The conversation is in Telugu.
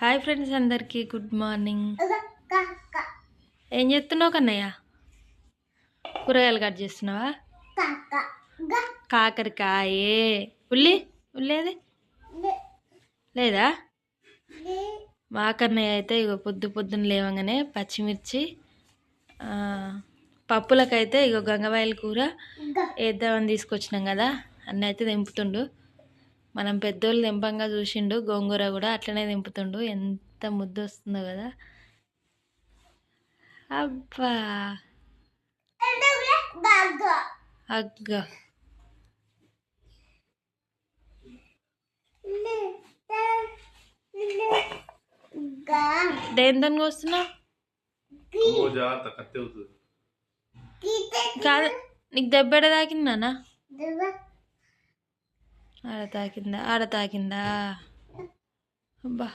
హాయ్ ఫ్రెండ్స్, అందరికీ గుడ్ మార్నింగ్. ఏం చేస్తున్నావు కన్నయ్య? కూరగాయలు కట్ చేస్తున్నావా? కాకరకాయే. ఉల్లేది లేదా? మా కన్నయ్య అయితే ఇగో పొద్దున్న లేవగానే పచ్చిమిర్చి, పప్పులకైతే ఇగో గంగవాయల కూర వేద్దామని తీసుకొచ్చినాం కదా, అన్నీ అయితే తెంపుతుండు. మనం పెద్దోళ్ళు తెంపంగా చూసిండు. గోంగూర కూడా అట్లనే తెంపుతుండు. ఎంత ముద్ద వస్తుందో కదా. అబ్బా అగ్గ దేంతో వస్తున్నావు? కాదు, నీకు దెబ్బ తాకిందానా? ఆడ తాకిందా? అబ్బా